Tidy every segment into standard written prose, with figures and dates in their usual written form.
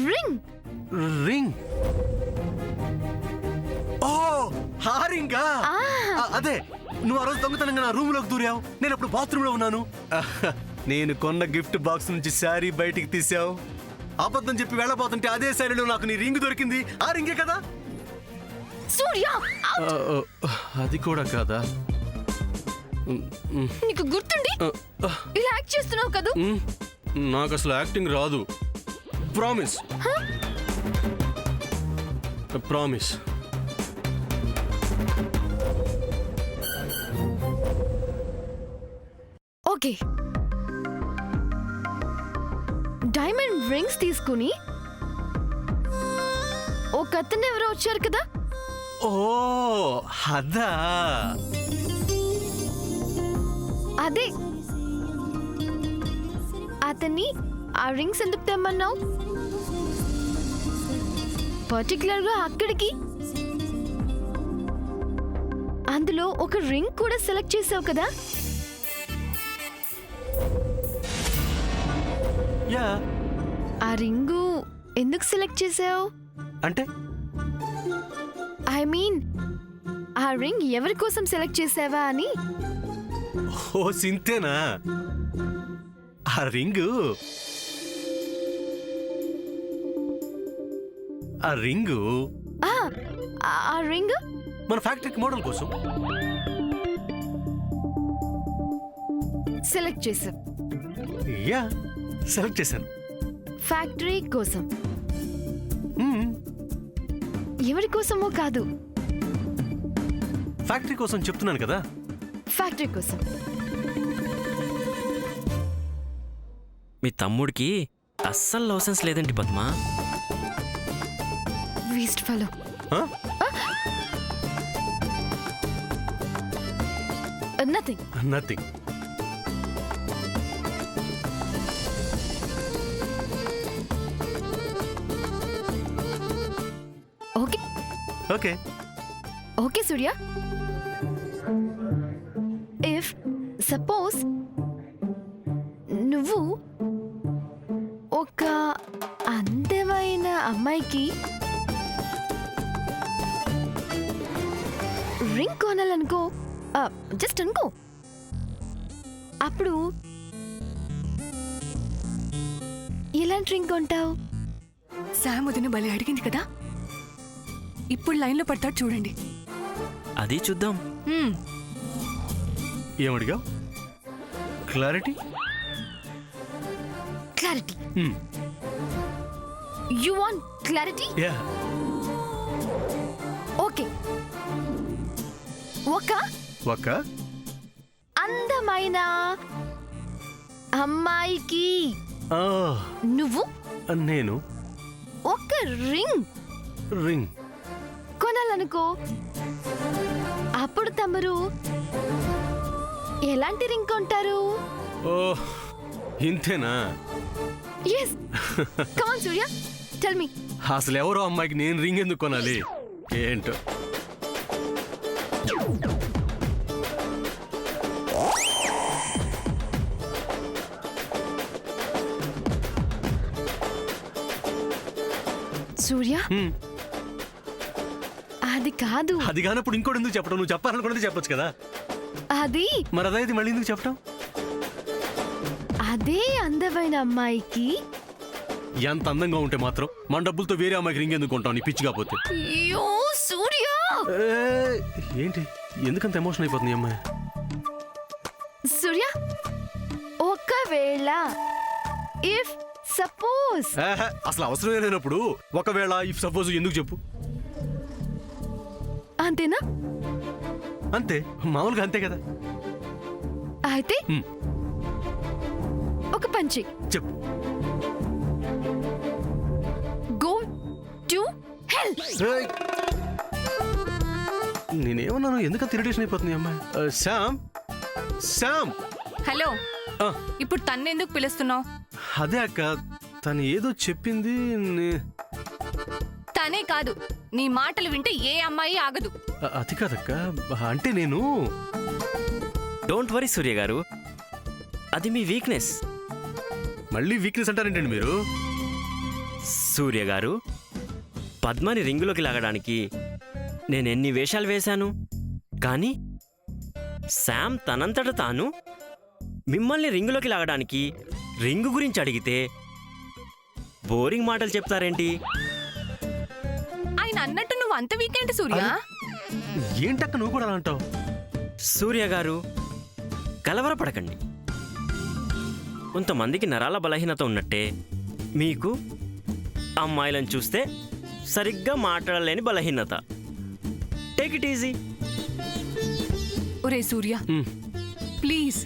Ring. Ring? ఓ ఆ రింగా? అదే నువ్వు ఆ రోజు దొంగతనంగా నా రూమ్ లోకి దూరావు, నేను అప్పుడు బాత్రూమ్ లో ఉన్నాను. నేను కొన్న గిఫ్ట్ బాక్స్ నుంచి శారీ బయటికి తీసావు, అబద్ధం చెప్పి వెళ్ళబోతుంటే అదే శారీలో నాకు నీ రింగ్ దొరికింది. ఆ రింగే కదా? సూర్య, అది కూడా కాదా? నీకు గుర్తుండి ఇలా యాక్ట్ చేస్తున్నావు కదా? నాకు అసలు యాక్టింగ్ రాదు. Promise. Promise. Okay, diamond rings తీసుకుని ఒక అతను ఎవరో వచ్చారు కదా? ఓ అదా? అదే అతన్ని ఆ రింగ్స్ ఎందుకు తెమ్మన్నావు? పర్టికులర్ గా అక్కడికి అందులో ఒక రింగ్ కూడా సెలెక్ట్ చేసావు కదా? యా. ఆ రింగు ఎందుకు సెలెక్ట్ చేసావు? అంటే ఐ మీన్ ఆ రింగ్ ఎవరి కోసం సెలెక్ట్ చేసావా అని. ఓ సింతేనా? ఆ రింగు ఆ రింగ్ మన ఫ్యాక్టరీకి మోడల్ కోసం సెలెక్ట్ చేసావు. యా, సెలెక్ట్ చేశాను. ఫ్యాక్టరీ కోసం, ఎవరి కోసమో కాదు. ఫ్యాక్టరీ కోసం చెప్తున్నాను కదా. ఫ్యాక్టరీ కోసం. మీ తమ్ముడికి అస్సలు లవ్ సెన్స్ లేదండి Padma. Waste fellow. Nothing. Nothing. Okay okay okay Surya, if suppose నువ్వు ఒక అందమైన అమ్మాయికి రింగ్ కొనాలనుకో, జస్ట్ అనుకో, అప్పుడు ఎలాంటి రింగ్ కొంటావు? శామ్ వదిన భలే అడిగింది కదా, ఇప్పుడు లైన్లో పడతాడు చూడండి. అది చూద్దాం. ఏమడిగావు? Clarity? Clarity. You want clarity? Yeah. Okay, ఒక అందమైన అమ్మాయికి నువ్వు నేను ఒక రింగ్ కొనాలనుకో, అప్పుడు తమరు ఎలాంటి రింగ్ కొంటారు? ఓ ఇంతేనా? Yes. Come on Surya, tell me. అసలు ఎవరో అమ్మాయికి నేను రింగ్ ఎందుకు కొనాలి? ఏంటో. సూర్య, అది కాదు. అది కానప్పుడు ఇంకోటి ఎందుకు చెప్పడం? నువ్వు చెప్పాలనుకున్నది చెప్పొచ్చు కదా. అది మరి అదైతే మళ్ళీ ఎందుకు చెప్పడం? అదే అందమైన అమ్మాయికి. ఎంత అందంగా ఉంటే మాత్రం మన డబ్బులతో వేరే అమ్మాయికి రింగ్ ఎందుకు కొంటావు? నీ పిచ్చి కాకపోతే. అయ్యో సూర్య, ఏంటి ఎందుకంత ఎమోషన్ అయిపోతుంది అమ్మాయి? సూర్య, ఒకవేళ ఇఫ్ సపోజ్. అసలు అవసరమే లేనప్పుడు ఒకవేళ ఇఫ్ సపోజ్ ఎందుకు చెప్పు? అంతేనా? అంతే, మామూలుగా అంతే కదా. అయితే ఒక పంచి చెప్పు. Go to hell. నేనేమన్నాను? ఎందుకంత ఇరిటేషన్ అయిపోతుంది అమ్మాయి? శ్యామ్, శ్యామ్. హలో, ఇప్పుడు తన్నెందుకు పిలుస్తున్నావు? అదే అక్క, తను ఏదో చెప్పింది. తనే కాదు, నీ మాటలు వింటే ఏ అమ్మాయి ఆగదు. అది కాదక్క, అంటే నేను. డోంట్ వరీ సూర్య గారు, అది మీ వీక్నెస్. మళ్ళీ వీక్నెస్ అంటారేంటండి మీరు? సూర్య గారు, పద్మని రింగులోకి లాగడానికి నేనెన్ని వేషాలు వేశాను, కానీ శామ్ తనంతట తాను మిమ్మల్ని రింగులోకి లాగడానికి రింగు గురించి అడిగితే బోరింగ్ మాటలు చెప్తారేంటి? ఆయన అన్నట్టు నువ్వు అంత వీకెండ్ సూర్య. ఏంటక్క నువ్వు కూడా అలా అంటావు? సూర్య గారు, కలవరపడకండి. కొంతమందికి నరాల బలహీనత ఉన్నట్టే మీకు అమ్మాయిలను చూస్తే సరిగ్గా మాట్లాడలేని బలహీనత. Take it easy. ఒరే సూర్య, ఉమ్, ప్లీజ్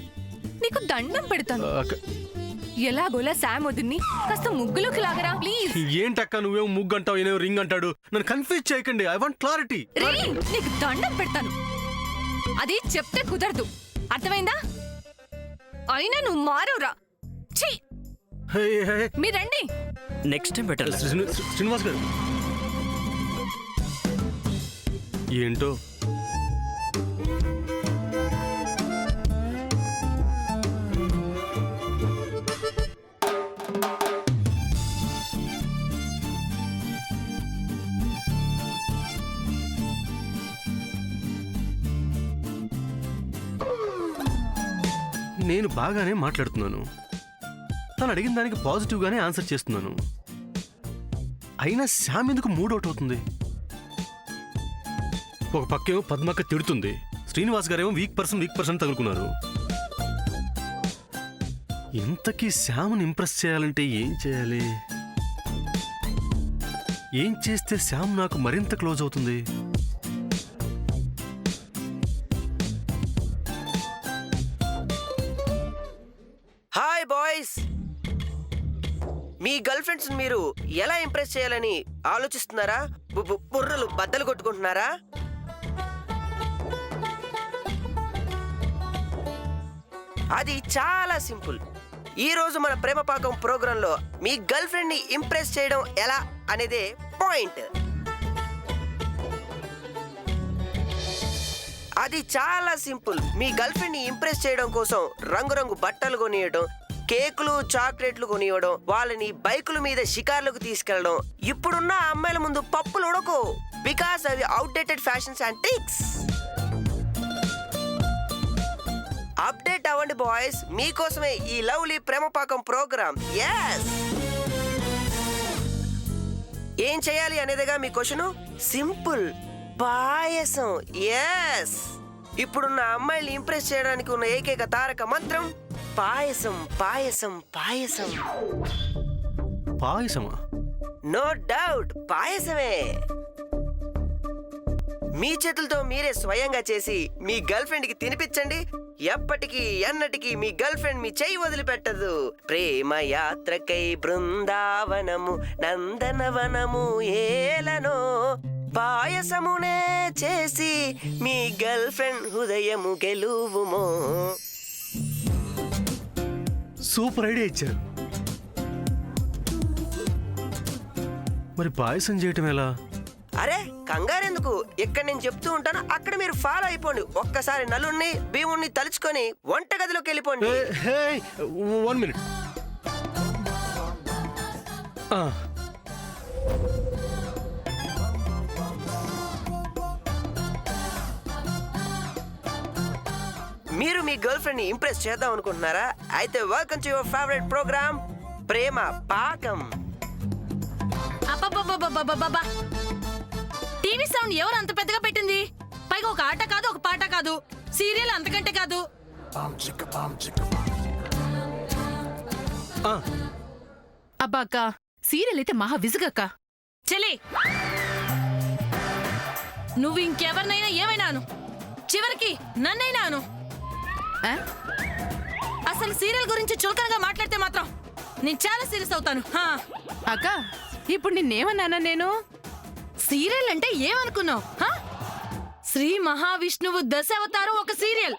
నీకు దండం పెడతాను. అక్క, ఎలాగోలా శామ్ వదిన్ని కాస్త ముగ్గులోకి లాగరా ప్లీజ్. ఏంటక్క నువ్వేమో ముగ్గు అంటావు, ఏమో రింగ్ అంటాడు. నన్ను కన్ఫ్యూజ్ చేయకండి. I want clarity. రేయ్, నీకు దండం పెడతాను. అది చెప్తే కుదరదు, అర్థమైందా? అయినా నువ్వు మారురా. ఛీ, మీరండి. Next time better. శ్రీనివాస్ గారు ఏంటో నేను బాగానే మాట్లాడుతున్నాను. తను అడిగిన దానికి పాజిటివ్గానే ఆన్సర్ చేస్తున్నాను. అయినా శ్యామ్ ఎందుకు మూడౌట్ అవుతుంది? ఒక పక్కేమో పద్మక్క తిడుతుంది, శ్రీనివాస్ గారేమో వీక్ పర్సన్ తగులుకున్నారు. ఇంతకీ శ్యామ్ని ఇంప్రెస్ చేయాలంటే ఏం చేయాలి? ఏం చేస్తే శ్యామ్ నాకు మరింత క్లోజ్ అవుతుంది? హాయ్ బాయ్స్, మీ గర్ల్ ఫ్రెండ్స్ మీరు ఎలా ఇంప్రెస్ చేయాలని ఆలోచిస్తున్నారా? బుర్రలు బద్దలు కొట్టుకుంటున్నారా? అది చాలా సింపుల్. ఈ రోజు మన ప్రేమ పాకం ప్రోగ్రాంలో మీ గర్ల్ ఫ్రెండ్ ని ఇంప్రెస్ చేయడం ఎలా అనేదే పాయింట్. అది చాలా సింపుల్. మీ గర్ల్ ఫ్రెండ్ ని ఇంప్రెస్ చేయడం కోసం రంగురంగు బట్టలు కొనియడం, కేకులు చాక్లెట్లు కొనివ్వడం, వాళ్ళని బైకుల మీద షికార్లకు తీసుకెళ్లడం. ఇప్పుడున్న అమ్మాయిల ముందు పప్పులు ఉడకో, బికాస్ అవి outdated fashions and tricks. Update అవ్వండి బాయ్స్, మీకోసమే ఈ లవ్లీ ప్రేమపాకం ప్రోగ్రామ్. ఎస్, ఏం చేయాలి అనేదిగా మీ క్వశ్చన్. సింపుల్, పాయసం. ఎస్, ఇప్పుడున్న అమ్మాయిల్ని ఇంప్రెస్ చేయడానికి ఉన్న ఏకైక తారక మంత్రం పాయసం. పాయసం పాయసం పాయసమా? No doubt, పాయసమే. మీ చేతులతో మీరే స్వయంగా చేసి మీ గర్ల్ ఫ్రెండ్ కి తినిపించండి. ఎప్పటికీ ఎన్నటికీ మీ గర్ల్ ఫ్రెండ్ మీ చెయ్యి వదిలిపెట్టదు. ప్రేమ యాత్రకై బృందావనము నందనవనము ఏలనో, పాయసమునే చేసి మీ గర్ల్ ఫ్రెండ్ హృదయము గెలువుమో. సూపర్ ఐడియా ఇచ్చారు. మరి పాయసం చేయటం ఎలా? అరే కంగారెందుకు, ఇక్కడ నేను చెప్తూ ఉంటాను, అక్కడ మీరు ఫాలో అయిపోండి. ఒక్కసారి నలుణ్ణి భీముణ్ణి తలుచుకొని వంటగదిలోకి వెళ్ళిపోండి. 1 minute. మీరు మీ గర్ల్ ఫ్రెండ్ ని ఇంప్రెస్ చేద్దాం అనుకుంటున్నారా? అయితే welcome to your favourite program Prema Pakam. అబ్బబ్బబ్బబ్బబ్బబ్బబ్బా! టీవీ సౌండ్ ఎవరు అంత పెద్దగా పెట్టింది? పైగా ఒక ఆట కాదు, ఒక పాట కాదు, సీరియల్ అంతకంటే కాదు. అబ్బా అక్క, సీరియల్ అయితే మహా విసుగక్క. చెలి, నువ్వు ఇంకెవరినైనా ఏమైనాను, చివరికి నన్నైనాను. అసలు సీరియల్ గురించి చులకనగా మాట్లాడితే మాత్రం నేను చాలా సీరియస్ అవుతాను. అక్క, ఇప్పుడు నిన్నేమన్నానా నేను? సీరియల్ అంటే ఏమనుకున్నావు? శ్రీ మహావిష్ణువు దశావతారం ఒక సీరియల్.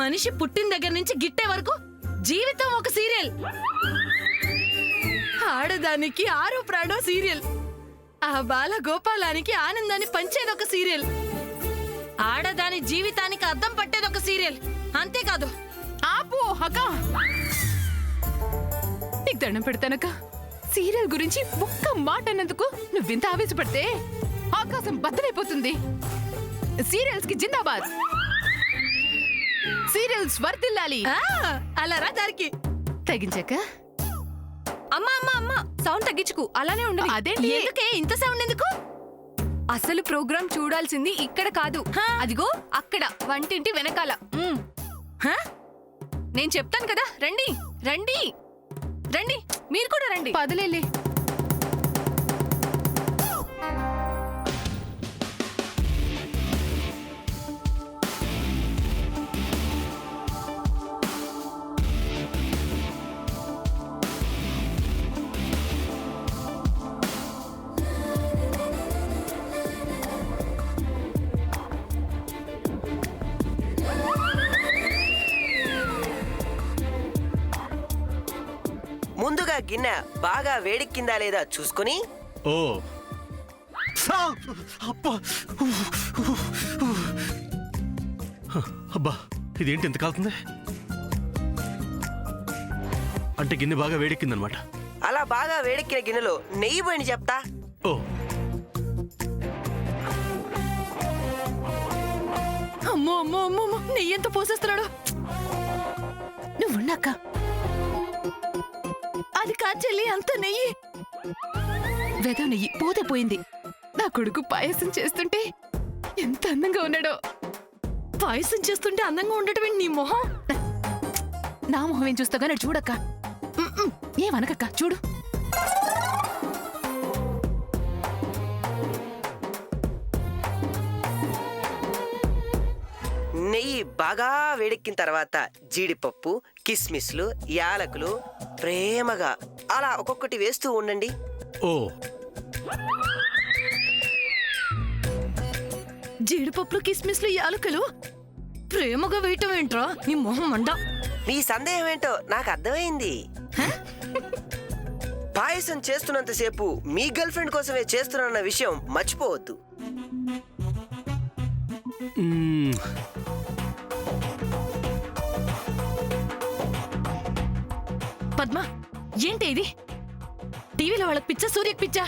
మనిషి పుట్టిన దగ్గర నుంచి గిట్టే వరకు జీవితం ఒక సీరియల్. ఆడదానికి ఆరో ప్రాణం సీరియల్. ఆ బాల గోపాలానికి ఆనందాన్ని పంచేదొక సీరియల్. ఆడదాని జీవితానికి అద్దం పట్టేదొక సీరియల్. అంతేకాదు. ఆపు అక్క, నీకు దండం పెడతానక్క. సీరియల్ గురించి ఒక్క మాట అన్నందుకు నువ్వింత ఆవేశపడితే ఆకాశం బద్దలైపోతుంది. సీరియల్స్ కి జిందాబాద్. సీరియల్స్ వర్దిల్లాలి. అలా రా దారికి. తగ్గించాక అమ్మా అమ్మా అమ్మా సౌండ్ తగ్గించుకు, అలానే ఉండదు. అదేంటి? ఎందుకే ఇంత సౌండ్ ఎందుకు? అసలు ప్రోగ్రామ్ చూడాల్సింది ఇక్కడ కాదు, అదిగో అక్కడ వంటింటి వెనకాల. హా? నేను చెప్తాను కదా, రండి రండి రండి, మీరు కూడా రండి. పదలేలే. ముందుగా గిన్నె బాగా వేడెక్కిందా లేదా చూసుకుని ఓ అబ్బా అబ్బా ఇదేంటి ఎంత కాలుతుంది? అంటే గిన్నె బాగా వేడెక్కిందనమాట. అలా బాగా వేడెక్కిన గిన్నెలో నెయ్యి పోయిన చెప్తా. ఓ అమ్మో అమ్మో అమ్మో అమ్మో, నెయ్యి ఎంత పోసేస్తున్నాడు. నువ్వున్నాక అది కాదు చెల్లి, అంత నెయ్యి. వెదవ నెయ్యి పోతే పోయింది. నా కొడుకు పాయసం చేస్తుంటే ఎంత అందంగా ఉన్నాడో. పాయసం చేస్తుంటే అందంగా ఉండటం నీ మొహం. నా మొహం ఏం చూస్తాగా నన్ను చూడక్క. ఏమనకక్క చూడు. నెయ్యి బాగా వేడెక్కిన తర్వాత జీడిపప్పు, కిస్మిస్లు, యాలకులు ప్రేమగా అలా ఒక్కొక్కటి వేస్తూ ఉండండి. ఓ జీడిపప్పులు, కిస్మిస్లు, యాలకులు ప్రేమగా వేయటం ఏంట్రా నీ మొహం మండ. మీ సందేహం ఏంటో నాకు అర్థమైంది. పాయసం చేస్తున్నంతసేపు మీ గర్ల్ ఫ్రెండ్ కోసమే చేస్తున్నా విషయం మర్చిపోవద్దు. మ్మ్. పద్మ, ఏంటి ఇది? టీవీలో వాళ్ళకి పిచ్చా, సూర్యకి పిచ్చా?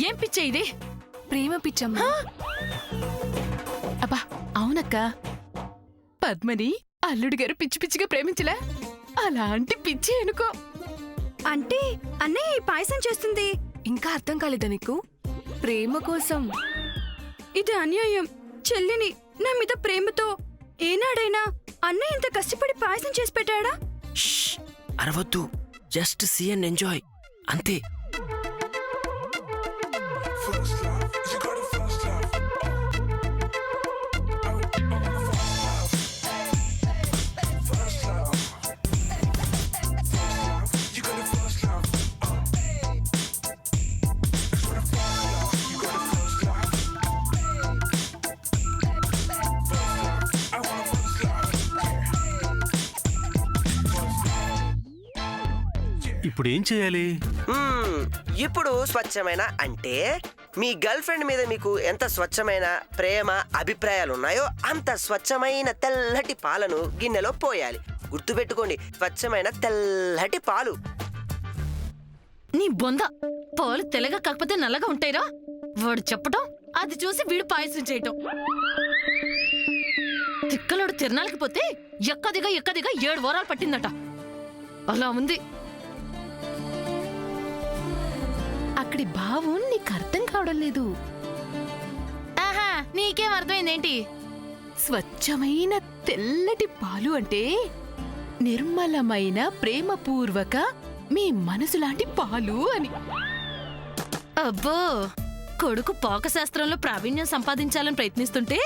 ఏం పిచ్చా ఇది? ప్రేమ పిచ్చమ్మా. అబ్బా అవునక్క. పద్మని అల్లుడి గారు పిచ్చి పిచ్చిగా ప్రేమించలే, అలాంటి పిచ్చి అనుకో. అంటే అన్నయ్య పాయసం చేస్తుంది ఇంకా అర్థం కాలేదా నీకు? ప్రేమ కోసం. ఇది అన్యాయం. చెల్లిని నా మీద ప్రేమతో ఏనాడైనా అన్నయ్య ఇంత కష్టపడి పాయసం చేసి పెట్టాడా? అరవద్దు, జస్ట్ సీ అండ్ ఎంజాయ్ అంతే. ఇప్పుడు ఏం చేయాలి? ఇప్పుడు స్వచ్ఛమైన అంటే మీ గర్ల్ ఫ్రెండ్ మీద మీకు ఎంత స్వచ్ఛమైన ప్రేమ, అభిప్రాయాలు ఉన్నాయో అంత స్వచ్ఛమైన తెల్లటి పాలను గిన్నెలో పోయాలి. గుర్తుపెట్టుకోండి, స్వచ్ఛమైన తెల్లటి పాలు. నీ బొంద, పాలు తెల్లగా కాకపోతే నల్లగా ఉంటాయిరా. వాడు చెప్పటం, అది చూసి వీడు పాయసం చేయటం. తిక్కలోడు తిరణాలకి పోతే ఎక్కదిగా 7 వారాలు పట్టిందట. అలా ఉంది. అక్కడి భావం నీకు అర్థం కావడం లేదు. ఆహా, నీకేం అర్థమైందేంటి? స్వచ్ఛమైన తెల్లటి పాలు అంటే నిర్మలమైన ప్రేమపూర్వక మీ మనసు లాంటి పాలు అని. అబ్బో, కొడుకు పాకశాస్త్రంలో ప్రావీణ్యం సంపాదించాలని ప్రయత్నిస్తుంటే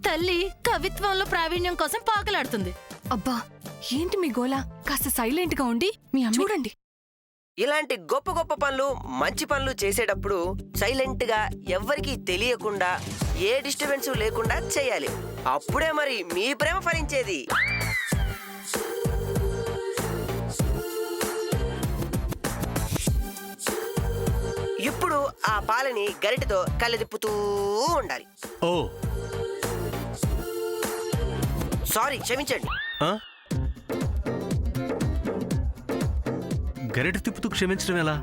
తల్లి కవిత్వంలో ప్రావీణ్యం కోసం పాకలాడుతుంది. అబ్బా ఏంటి మీ గోలా? కాస్త సైలెంట్ గా ఉండి మీ అమ్మ చూడండి. ఇలాంటి గొప్ప గొప్ప పనులు, మంచి పనులు చేసేటప్పుడు సైలెంట్ గా ఎవ్వరికీ తెలియకుండా, ఏ డిస్టర్బెన్స్ లేకుండా చేయాలి. అప్పుడే మరి మీ ప్రేమ ఫలించేది. ఇప్పుడు ఆ పాలని గరిటెతో కలదిప్పుతూ ఉండాలి. ఓ సారీ, క్షమించండి. ఆ? గరిట తిప్పుతూ క్షమించడం ఎలా?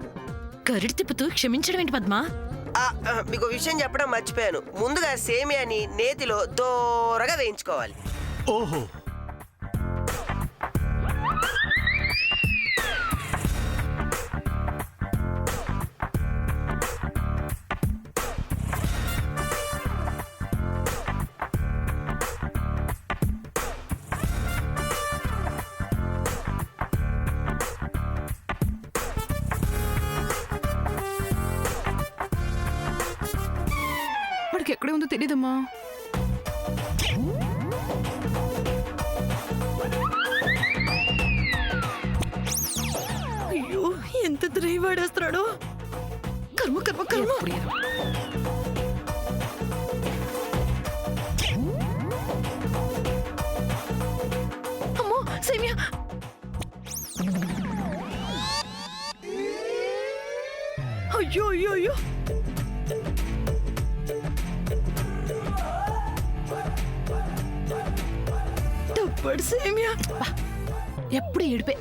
గరిడి తిప్పుతూ క్షమించడం ఏంటి పద్మా? మీకు విషయం చెప్పడం మర్చిపోయాను. ముందుగా సేమియాని నేతిలో దోరగా వేయించుకోవాలి. ఓహో, వాడికి ఎక్కడే ఉందో తెలీదమ్మా. అయ్యో, ఎంత ద్రైవాడేస్తున్నాడు. కర్మ కర్మ కర్మ. అమ్మో సేమియా. అయ్యో అయ్యో అయ్యో. టప్పడు సేమియా. ఎప్పుడు ఏడిపే.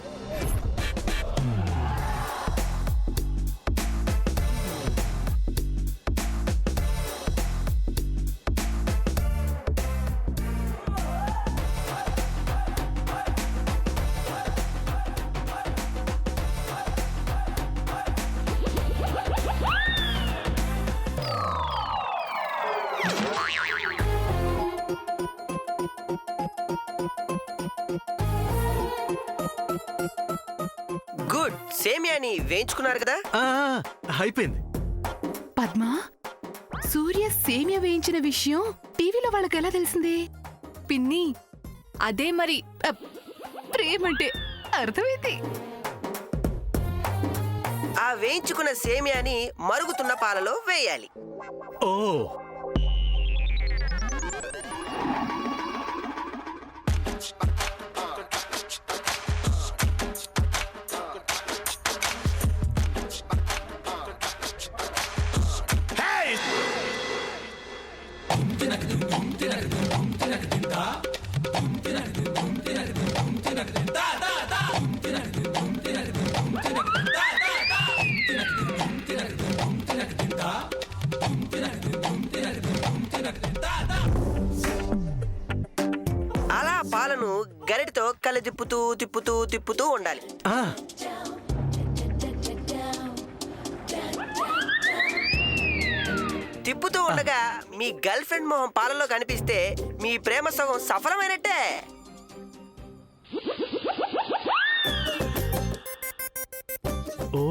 గుడ్. సేమియాని వేయించుకున్నారు కదా? అయిపోయింది. పద్మా, సూర్య సేమియా వేయించిన విషయం టీవీలో వాళ్ళకి ఎలా తెలిసింది? పిన్ని అదే మరి ప్రేమంటే అర్థమైంది. ఆ వేయించుకున్న సేమియాని మరుగుతున్న పాలలో వేయాలి. ఓ, అలా పాలను గరిటతో కలి తిప్పుతూ తిప్పుతూ తిప్పుతూ ఉండాలి. తిప్పుతూ ఉండగా మీ గర్ల్ ఫ్రెండ్ మొహం పాలలో కనిపిస్తే మీ ప్రేమ సగం సఫలమైనట్టే. ఓ,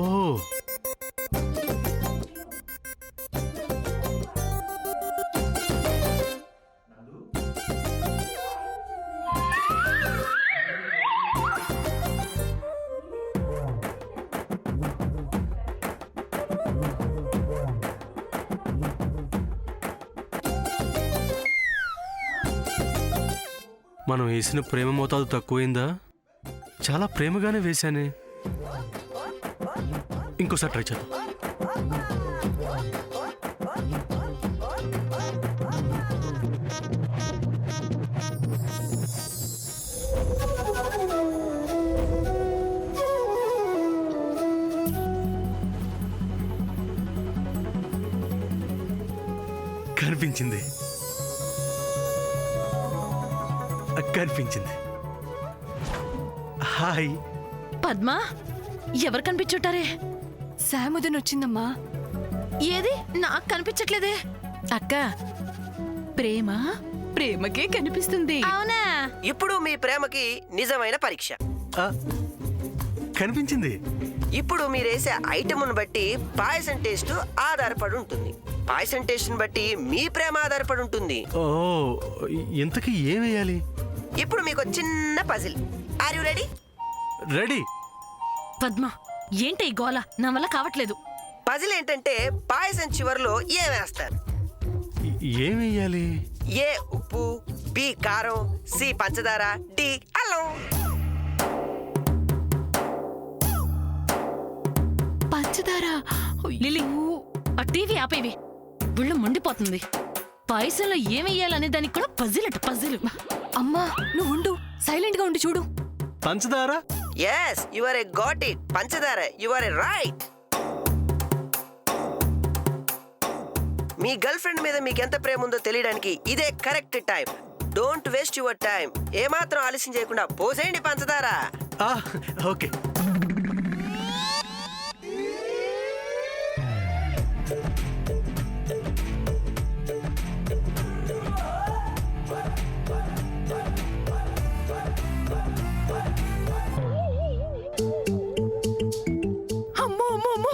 మనం వేసిన ప్రేమ మోతాదు తక్కువైందా? చాలా ప్రేమగానే వేశానే. ఇంకోసారి ట్రై చేద్దాం. కనిపించింది, కనిపించింది. హాయ్ పద్మా, ఎవరు కనిపించుంటారే? శాముదన్ వచ్చిందమ్మా. ఏది నాకు కనిపించట్లేదే. అక్క, ప్రేమ ప్రేమకే కనిపిస్తుంది. అవునా? ఇప్పుడు మీ ప్రేమకి నిజమైన పరీక్ష. కనిపించింది. ఇప్పుడు మీరేసే ఐటమ్ను బట్టి పాయసం టేస్ట్ ఆధారపడి ఉంటుంది. పాయసం టేస్ట్ బట్టి మీ ప్రేమ ఆధారపడి ఉంటుంది. ఓ, ఇంతకీ ఏం వేయాలి? ఇప్పుడు మీకు చిన్న puzzle. Are you ready? Ready. Padma, ఏంటి ఈ గోల? నా వల్ల కావట్లేదు. పజిల్ ఏంటంటే పాయసం చివరిలో ఏం వేస్తారు? ఏం వేయాలి? ఏ ఉప్పు, బి కారం, సి పంచదార, డి అల్లం. పంచదార. లిలీ, ఆ టీవీ ఆపేవి. గుళ్ళు మండిపోతుంది. పాయసంలో ఏమెయ్యాలనే దానికి కూడా పజిల్ అట పజిల్. అమ్మా నువ్వు ఉండు, సైలెంట్ గా ఉండి చూడు. పంచదార. Yes you are a got it పంచదార యు ఆర్ ఎ రైట్. మీ గర్ల్ ఫ్రెండ్ మీద మీకు ఎంత ప్రేమ ఉందో తెలియడానికి ఇదే correct time. Don't waste your time. ఏమాత్రం ఆలస్యం చేయకుండా పోసేయండి పంచదార. ఓకే. అమ్మో అమ్మో అమ్మో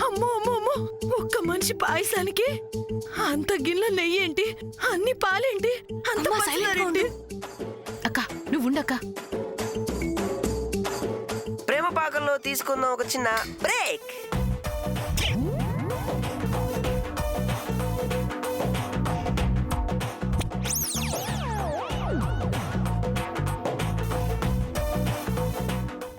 అమ్మో అమ్మో అమ్మో, ఒక్క మనిషి పాయసానికి అంత గిన్నె నెయ్యి ఏంటి, అన్ని పాలేంటి, అంత అమ్మా, silent గా పంచదారేంటి? అక్క నువ్వు ఉండక్క. ప్రేమ పాకంలో తీసుకుందాం ఒక చిన్న బ్రేక్.